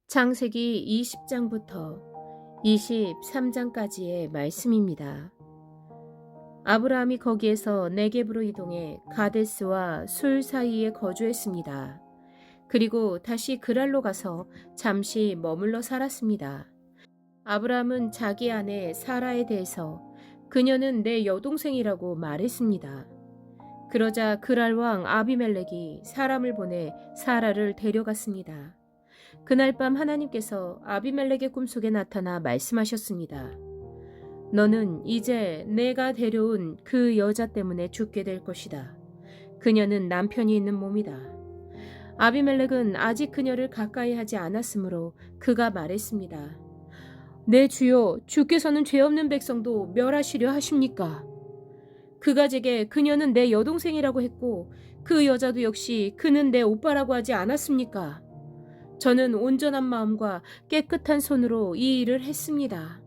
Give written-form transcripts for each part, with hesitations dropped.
창세기 20장부터 23장까지의 말씀입니다. 아브라함이 거기에서 네겝으로 이동해 가데스와 술 사이에 거주했습니다. 그리고 다시 그랄로 가서 잠시 머물러 살았습니다. 아브라함은 자기 아내 사라에 대해서 그녀는 내 여동생이라고 말했습니다. 그러자 그랄 왕 아비멜렉이 사람을 보내 사라를 데려갔습니다. 그날 밤 하나님께서 아비멜렉의 꿈속에 나타나 말씀하셨습니다. 너는 이제 내가 데려온 그 여자 때문에 죽게 될 것이다. 그녀는 남편이 있는 몸이다. 아비멜렉은 아직 그녀를 가까이 하지 않았으므로 그가 말했습니다. 내 주여, 주께서는 죄 없는 백성도 멸하시려 하십니까? 그가 제게 그녀는 내 여동생이라고 했고 그 여자도 역시 그는 내 오빠라고 하지 않았습니까? 저는 온전한 마음과 깨끗한 손으로 이 일을 했습니다.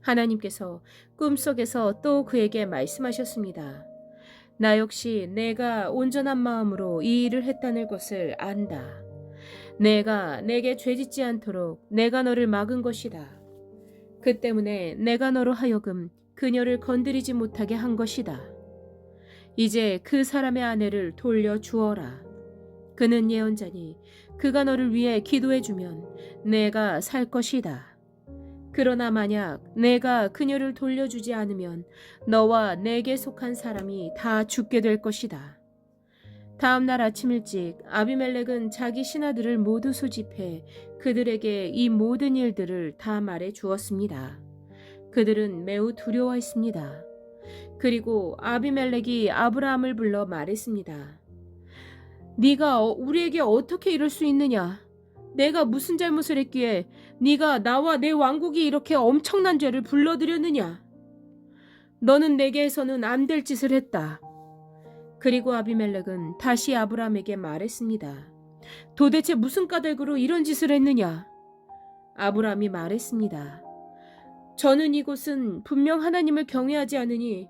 하나님께서 꿈속에서 또 그에게 말씀하셨습니다. 나 역시 내가 온전한 마음으로 이 일을 했다는 것을 안다. 내가 내게 죄짓지 않도록 내가 너를 막은 것이다. 그 때문에 내가 너로 하여금 그녀를 건드리지 못하게 한 것이다. 이제 그 사람의 아내를 돌려 주어라. 그는 예언자니 그가 너를 위해 기도해주면 내가 살 것이다. 그러나 만약 내가 그녀를 돌려주지 않으면 너와 내게 속한 사람이 다 죽게 될 것이다. 다음 날 아침 일찍 아비멜렉은 자기 신하들을 모두 소집해 그들에게 이 모든 일들을 다 말해 주었습니다. 그들은 매우 두려워했습니다. 그리고 아비멜렉이 아브라함을 불러 말했습니다. 네가 우리에게 어떻게 이럴 수 있느냐? 내가 무슨 잘못을 했기에 네가 나와 내 왕국이 이렇게 엄청난 죄를 불러들였느냐? 너는 내게 해서는 안 될 짓을 했다. 그리고 아비멜렉은 다시 아브라함에게 말했습니다. 도대체 무슨 까닭으로 이런 짓을 했느냐? 아브라함이 말했습니다. 저는 이곳은 분명 하나님을 경외하지 않으니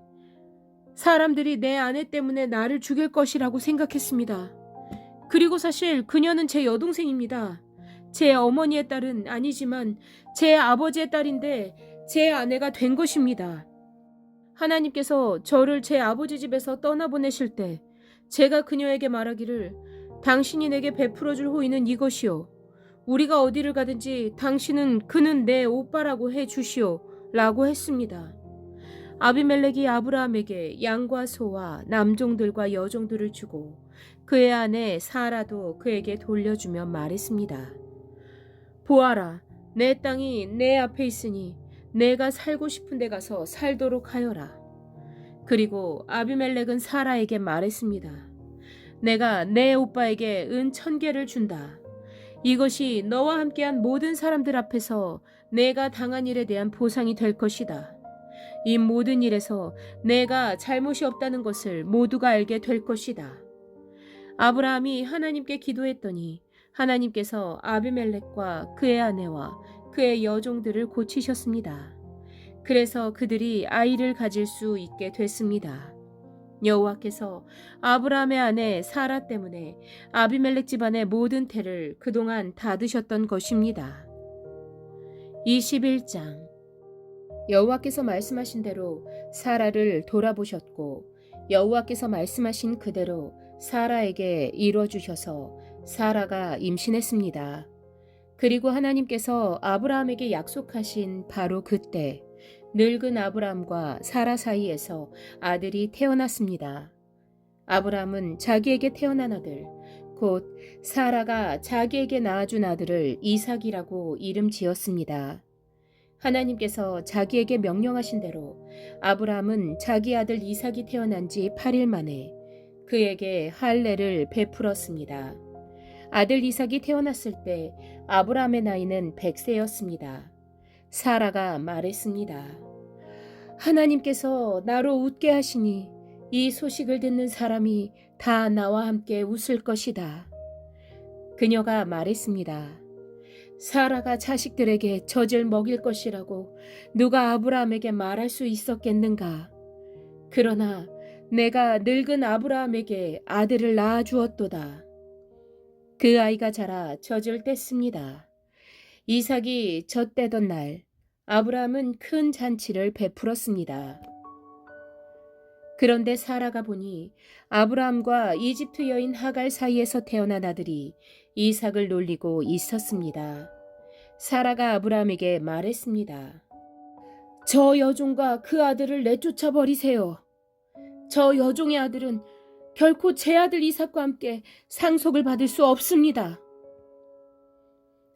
사람들이 내 아내 때문에 나를 죽일 것이라고 생각했습니다. 그리고 사실 그녀는 제 여동생입니다. 제 어머니의 딸은 아니지만 제 아버지의 딸인데 제 아내가 된 것입니다. 하나님께서 저를 제 아버지 집에서 떠나보내실 때 제가 그녀에게 말하기를 당신이 내게 베풀어줄 호의는 이것이요. 우리가 어디를 가든지 당신은 그는 내 오빠라고 해주시오 라고 했습니다. 아비멜렉이 아브라함에게 양과 소와 남종들과 여종들을 주고 그의 아내 사라도 그에게 돌려주며 말했습니다. 보아라, 내 땅이 내 앞에 있으니 내가 살고 싶은 데 가서 살도록 하여라. 그리고 아비멜렉은 사라에게 말했습니다. 내가 내 오빠에게 은 1000개를 준다. 이것이 너와 함께한 모든 사람들 앞에서 내가 당한 일에 대한 보상이 될 것이다. 이 모든 일에서 내가 잘못이 없다는 것을 모두가 알게 될 것이다. 아브라함이 하나님께 기도했더니 하나님께서 아비멜렉과 그의 아내와 그의 여종들을 고치셨습니다. 그래서 그들이 아이를 가질 수 있게 됐습니다. 여호와께서 아브라함의 아내 사라 때문에 아비멜렉 집안의 모든 태를 그동안 닫으셨던 것입니다. 21장 여호와께서 말씀하신 대로 사라를 돌아보셨고 여호와께서 말씀하신 그대로 사라에게 이뤄주셔서 사라가 임신했습니다. 그리고 하나님께서 아브라함에게 약속하신 바로 그때 늙은 아브라함과 사라 사이에서 아들이 태어났습니다. 아브라함은 자기에게 태어난 아들, 곧 사라가 자기에게 낳아준 아들을 이삭이라고 이름 지었습니다. 하나님께서 자기에게 명령하신 대로 아브라함은 자기 아들 이삭이 태어난 지 8일 만에 그에게 할례를 베풀었습니다. 아들 이삭이 태어났을 때 아브라함의 나이는 100세였습니다. 사라가 말했습니다. 하나님께서 나로 웃게 하시니 이 소식을 듣는 사람이 다 나와 함께 웃을 것이다. 그녀가 말했습니다. 사라가 자식들에게 젖을 먹일 것이라고 누가 아브라함에게 말할 수 있었겠는가? 그러나 내가 늙은 아브라함에게 아들을 낳아 주었도다. 그 아이가 자라 젖을 뗐습니다. 이삭이 젖되던 날 아브라함은 큰 잔치를 베풀었습니다. 그런데 사라가 보니 아브라함과 이집트 여인 하갈 사이에서 태어난 아들이 이삭을 놀리고 있었습니다. 사라가 아브라함에게 말했습니다. 저 여종과 그 아들을 내쫓아 버리세요. 저 여종의 아들은 결코 제 아들 이삭과 함께 상속을 받을 수 없습니다.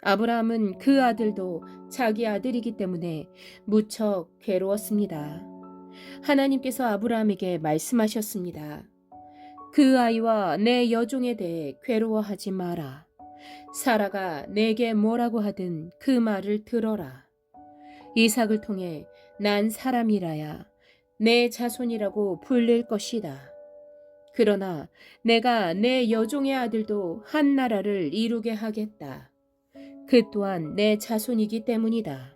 아브라함은 그 아들도 자기 아들이기 때문에 무척 괴로웠습니다. 하나님께서 아브라함에게 말씀하셨습니다. 그 아이와 내 여종에 대해 괴로워하지 마라. 사라가 내게 뭐라고 하든 그 말을 들어라. 이삭을 통해 난 사람이라야 내 자손이라고 불릴 것이다. 그러나 내가 내 여종의 아들도 한 나라를 이루게 하겠다. 그 또한 내 자손이기 때문이다.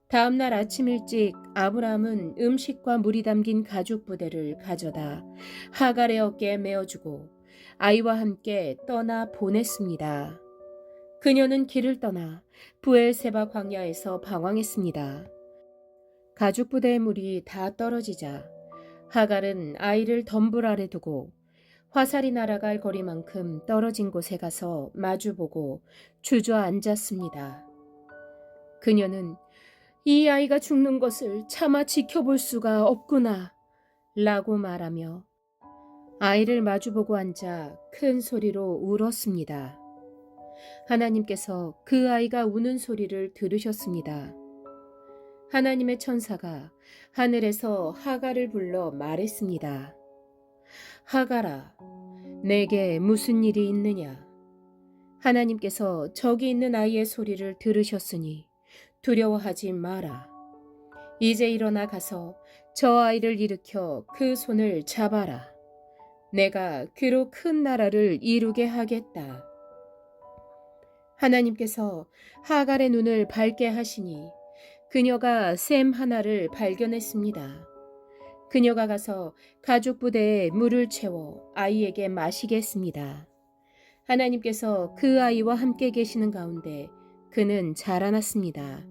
다음 날 아침 일찍 아브라함은 음식과 물이 담긴 가죽 부대를 가져다 하갈의 어깨에 메어주고 아이와 함께 떠나 보냈습니다. 그녀는 길을 떠나 부엘세바 광야에서 방황했습니다. 가죽 부대의 물이 다 떨어지자 하갈은 아이를 덤불 아래 두고 화살이 날아갈 거리만큼 떨어진 곳에 가서 마주보고 주저앉았습니다. 그녀는 이 아이가 죽는 것을 차마 지켜볼 수가 없구나 라고 말하며 아이를 마주보고 앉아 큰 소리로 울었습니다. 하나님께서 그 아이가 우는 소리를 들으셨습니다. 하나님의 천사가 하늘에서 하갈을 불러 말했습니다. 하갈아, 내게 무슨 일이 있느냐? 하나님께서 저기 있는 아이의 소리를 들으셨으니 두려워하지 마라. 이제 일어나 가서 저 아이를 일으켜 그 손을 잡아라. 내가 그로 큰 나라를 이루게 하겠다. 하나님께서 하갈의 눈을 밝게 하시니 그녀가 샘 하나를 발견했습니다. 그녀가 가서 가죽 부대에 물을 채워 아이에게 마시게 했습니다. 하나님께서 그 아이와 함께 계시는 가운데 그는 자라났습니다.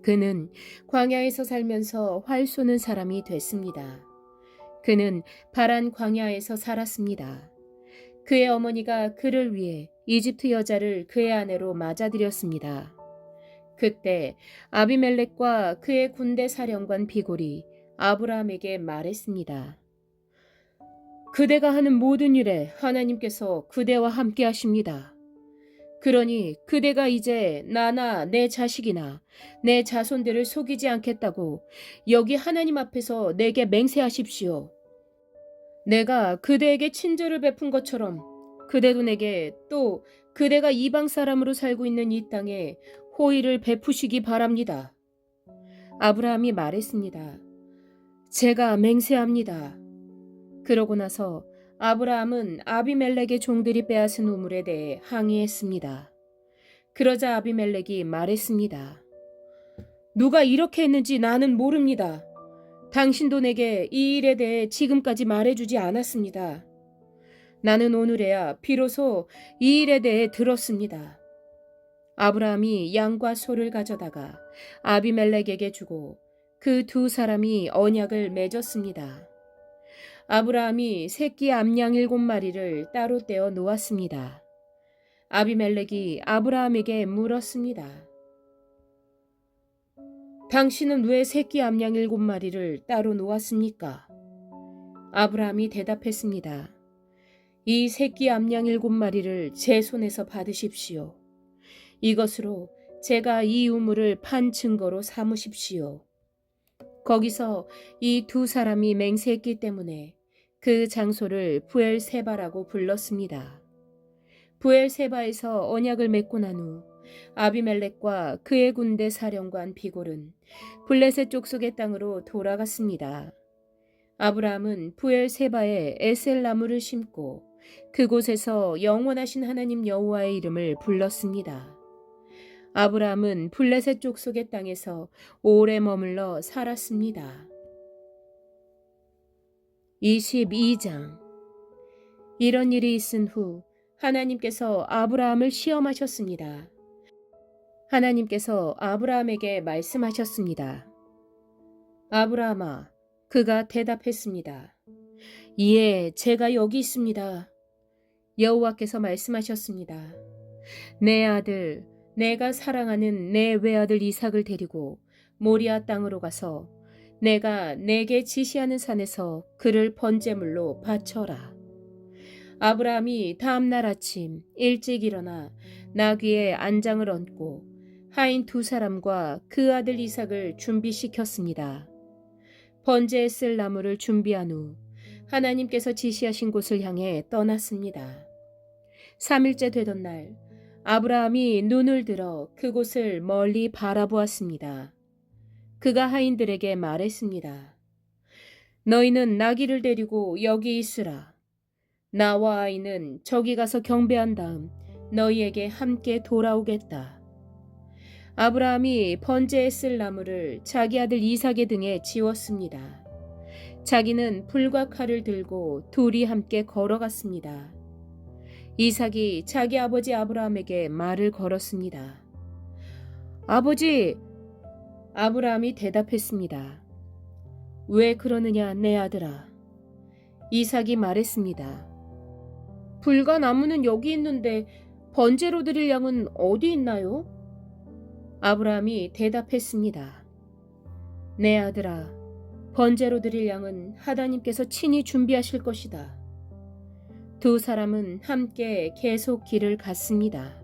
그는 광야에서 살면서 활 쏘는 사람이 됐습니다. 그는 파란 광야에서 살았습니다. 그의 어머니가 그를 위해 이집트 여자를 그의 아내로 맞아들였습니다. 그때 아비멜렉과 그의 군대 사령관 비골이 아브라함에게 말했습니다. 그대가 하는 모든 일에 하나님께서 그대와 함께 하십니다. 그러니 그대가 이제 나나 내 자식이나 내 자손들을 속이지 않겠다고 여기 하나님 앞에서 내게 맹세하십시오. 내가 그대에게 친절을 베푼 것처럼 그대도 내게 또 그대가 이방 사람으로 살고 있는 이 땅에 호의를 베푸시기 바랍니다. 아브라함이 말했습니다. 제가 맹세합니다. 그러고 나서 아브라함은 아비멜렉의 종들이 빼앗은 우물에 대해 항의했습니다. 그러자 아비멜렉이 말했습니다. 누가 이렇게 했는지 나는 모릅니다. 당신도 내게 이 일에 대해 지금까지 말해주지 않았습니다. 나는 오늘에야 비로소 이 일에 대해 들었습니다. 아브라함이 양과 소를 가져다가 아비멜렉에게 주고 그 두 사람이 언약을 맺었습니다. 아브라함이 새끼 암양 7마리를 따로 떼어 놓았습니다. 아비멜렉이 아브라함에게 물었습니다. 당신은 왜 새끼 암양 7마리를 따로 놓았습니까? 아브라함이 대답했습니다. 이 새끼 암양 7마리를 제 손에서 받으십시오. 이것으로 제가 이 우물을 판 증거로 삼으십시오. 거기서 이 두 사람이 맹세했기 때문에 그 장소를 부엘세바라고 불렀습니다. 부엘세바에서 언약을 맺고 난 후 아비멜렉과 그의 군대 사령관 비골은 블레셋 족속의 땅으로 돌아갔습니다. 아브라함은 부엘세바에 에셀나무를 심고 그곳에서 영원하신 하나님 여호와의 이름을 불렀습니다. 아브라함은 블레셋 족속의 땅에서 오래 머물러 살았습니다. 22장. 이런 일이 있은 후 하나님께서 아브라함을 시험하셨습니다. 하나님께서 아브라함에게 말씀하셨습니다. 아브라함아, 그가 대답했습니다. 이에 제가 여기 있습니다. 여호와께서 말씀하셨습니다. 내 아들, 내가 사랑하는 내 외아들 이삭을 데리고 모리아 땅으로 가서 내가 내게 지시하는 산에서 그를 번제물로 바쳐라. 아브라함이 다음날 아침 일찍 일어나 나귀의 안장을 얹고 하인 두 사람과 그 아들 이삭을 준비시켰습니다. 번제에 쓸 나무를 준비한 후 하나님께서 지시하신 곳을 향해 떠났습니다. 3일째 되던 날 아브라함이 눈을 들어 그곳을 멀리 바라보았습니다. 그가 하인들에게 말했습니다. 너희는 나귀를 데리고 여기 있으라. 나와 아이는 저기 가서 경배한 다음 너희에게 함께 돌아오겠다. 아브라함이 번제에 쓸 나무를 자기 아들 이삭의 등에 지웠습니다. 자기는 불과 칼을 들고 둘이 함께 걸어갔습니다. 이삭이 자기 아버지 아브라함에게 말을 걸었습니다. 아버지! 아브라함이 대답했습니다. 왜 그러느냐 내 아들아. 이삭이 말했습니다. 불과 나무는 여기 있는데 번제로 드릴 양은 어디 있나요? 아브라함이 대답했습니다. 내 아들아, 번제로 드릴 양은 하나님께서 친히 준비하실 것이다. 두 사람은 함께 계속 길을 갔습니다.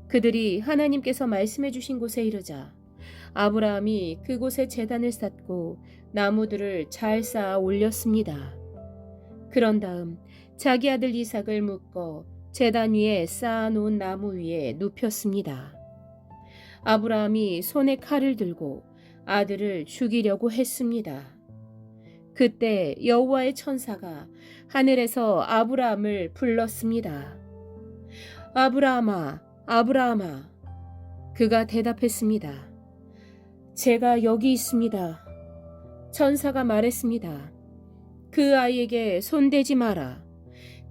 그들이 하나님께서 말씀해 주신 곳에 이르자 아브라함이 그곳에 제단을 쌓고 나무들을 잘 쌓아 올렸습니다. 그런 다음 자기 아들 이삭을 묶어 제단 위에 쌓아놓은 나무 위에 눕혔습니다. 아브라함이 손에 칼을 들고 아들을 죽이려고 했습니다. 그때 여호와의 천사가 하늘에서 아브라함을 불렀습니다. 아브라함아, 아브라함아. 그가 대답했습니다. 제가 여기 있습니다. 천사가 말했습니다. 그 아이에게 손대지 마라.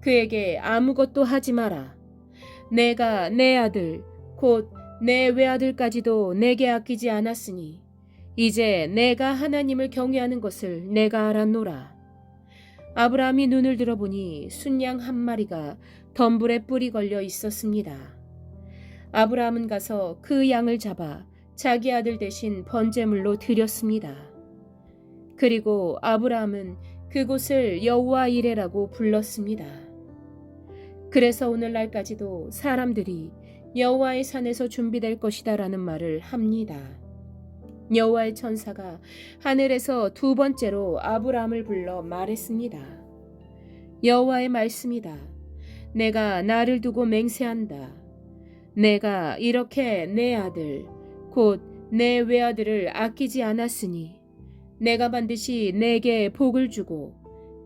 그에게 아무것도 하지 마라. 내가 내 아들, 곧 내 외아들까지도 내게 아끼지 않았으니 이제 내가 하나님을 경외하는 것을 내가 알았노라. 아브라함이 눈을 들어보니 순양 한 마리가 덤불에 뿔이 걸려 있었습니다. 아브라함은 가서 그 양을 잡아 자기 아들 대신 번제물로 드렸습니다. 그리고 아브라함은 그곳을 여호와 이레라고 불렀습니다. 그래서 오늘날까지도 사람들이 여호와의 산에서 준비될 것이다 라는 말을 합니다. 여호와의 천사가 하늘에서 두 번째로 아브라함을 불러 말했습니다. 여호와의 말씀이다. 내가 나를 두고 맹세한다. 내가 이렇게 내 아들, 곧 내 외아들을 아끼지 않았으니 내가 반드시 내게 복을 주고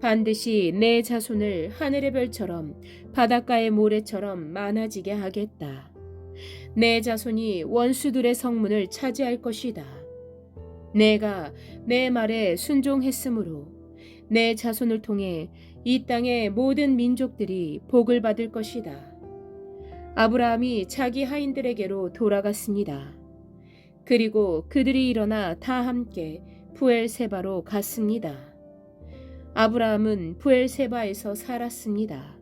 반드시 내 자손을 하늘의 별처럼 바닷가의 모래처럼 많아지게 하겠다. 내 자손이 원수들의 성문을 차지할 것이다. 내가 내 말에 순종했으므로 내 자손을 통해 이 땅의 모든 민족들이 복을 받을 것이다. 아브라함이 자기 하인들에게로 돌아갔습니다. 그리고 그들이 일어나 다 함께 부엘세바로 갔습니다. 아브라함은 부엘세바에서 살았습니다.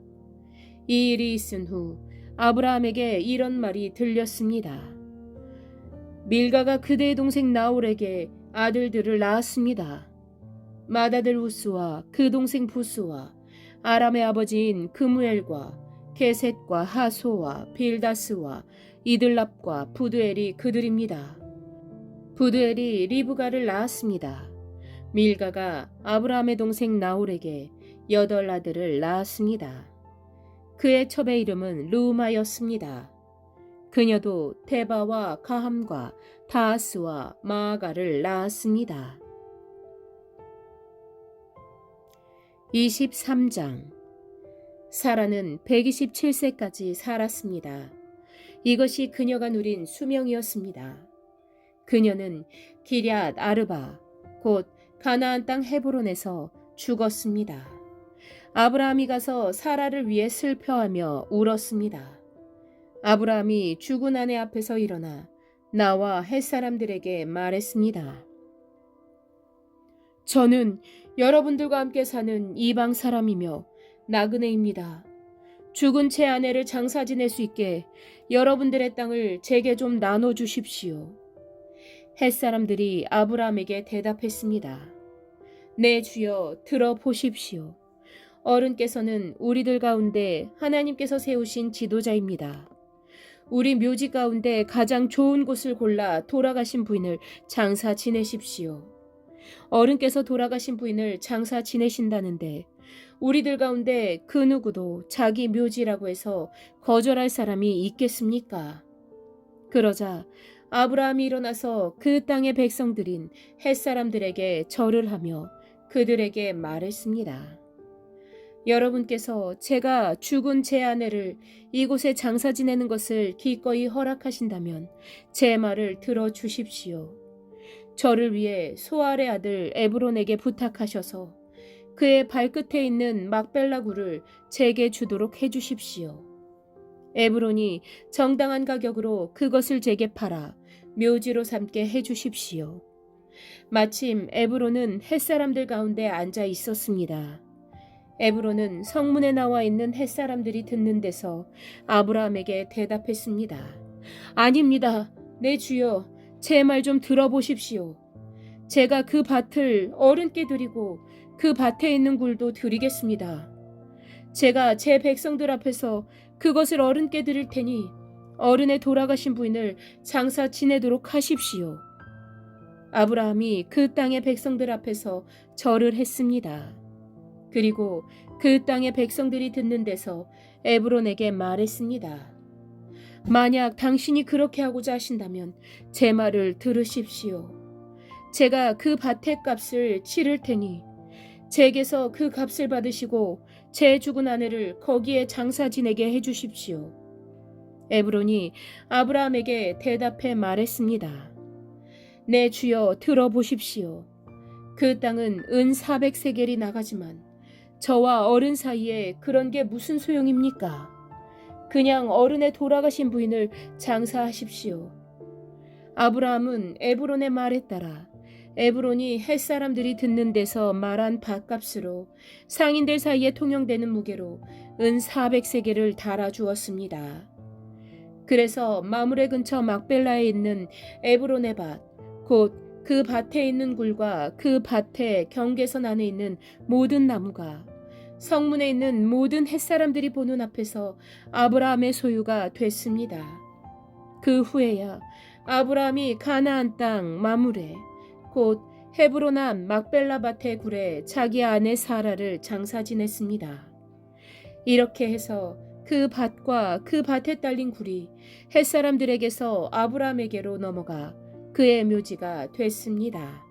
이 일이 있은 후 아브라함에게 이런 말이 들렸습니다. 밀가가 그대의 동생 나홀에게 아들들을 낳았습니다. 맏아들 우스와 그 동생 부스와 아람의 아버지인 그무엘과 게셋과 하소와 빌다스와 이들랍과 부드엘이 그들입니다. 부드엘이 리브가를 낳았습니다. 밀가가 아브라함의 동생 나홀에게 8 아들을 낳았습니다. 그의 첩의 이름은 르우마였습니다. 그녀도 데바와 가함과 다하스와 마아가를 낳았습니다. 23장. 사라는 127세까지 살았습니다. 이것이 그녀가 누린 수명이었습니다. 그녀는 기럇 아르바, 곧 가나안 땅 헤브론에서 죽었습니다. 아브라함이 가서 사라를 위해 슬퍼하며 울었습니다. 아브라함이 죽은 아내 앞에서 일어나 나와 햇사람들에게 말했습니다. 저는 여러분들과 함께 사는 이방 사람이며 나그네입니다. 죽은 제 아내를 장사 지낼 수 있게 여러분들의 땅을 제게 좀 나눠주십시오. 햇사람들이 아브라함에게 대답했습니다. 네, 주여, 들어보십시오. 어른께서는 우리들 가운데 하나님께서 세우신 지도자입니다. 우리 묘지 가운데 가장 좋은 곳을 골라 돌아가신 부인을 장사 지내십시오. 어른께서 돌아가신 부인을 장사 지내신다는데 우리들 가운데 그 누구도 자기 묘지라고 해서 거절할 사람이 있겠습니까? 그러자 아브라함이 일어나서 그 땅의 백성들인 햇사람들에게 절을 하며 그들에게 말했습니다. 여러분께서 제가 죽은 제 아내를 이곳에 장사 지내는 것을 기꺼이 허락하신다면 제 말을 들어주십시오. 저를 위해 소알의 아들 에브론에게 부탁하셔서 그의 발끝에 있는 막벨라 굴을 제게 주도록 해주십시오. 에브론이 정당한 가격으로 그것을 제게 팔아 묘지로 삼게 해주십시오. 마침 에브론은 햇사람들 가운데 앉아 있었습니다. 에브론은 성문에 나와 있는 햇사람들이 듣는 데서 아브라함에게 대답했습니다. 아닙니다. 내 주여, 제 말 좀 들어보십시오. 제가 그 밭을 어른께 드리고 그 밭에 있는 굴도 드리겠습니다. 제가 제 백성들 앞에서 그것을 어른께 드릴 테니 어른의 돌아가신 부인을 장사 지내도록 하십시오. 아브라함이 그 땅의 백성들 앞에서 절을 했습니다. 그리고 그 땅의 백성들이 듣는 데서 에브론에게 말했습니다. 만약 당신이 그렇게 하고자 하신다면 제 말을 들으십시오. 제가 그 밭의 값을 치를 테니 제게서 그 값을 받으시고 제 죽은 아내를 거기에 장사 지내게 해주십시오. 에브론이 아브라함에게 대답해 말했습니다. 내 주여, 들어보십시오. 그 땅은 은 400세겔이 나가지만 저와 어른 사이에 그런 게 무슨 소용입니까? 그냥 어른의 돌아가신 부인을 장사하십시오. 아브라함은 에브론의 말에 따라 에브론이 햇사람들이 듣는 데서 말한 밭값으로 상인들 사이에 통용되는 무게로 은 400세겔을 달아주었습니다. 그래서 마므레 근처 막벨라에 있는 에브론의 밭, 곧 그 밭에 있는 굴과 그 밭의 경계선 안에 있는 모든 나무가 성문에 있는 모든 햇사람들이 보는 앞에서 아브라함의 소유가 됐습니다. 그 후에야 아브라함이 가나안 땅 마므레, 곧 헤브론 앞 막벨라 밭의 굴에 자기 아내 사라를 장사 지냈습니다. 이렇게 해서 그 밭과 그 밭에 딸린 굴이 햇사람들에게서 아브라함에게로 넘어가 그의 묘지가 됐습니다.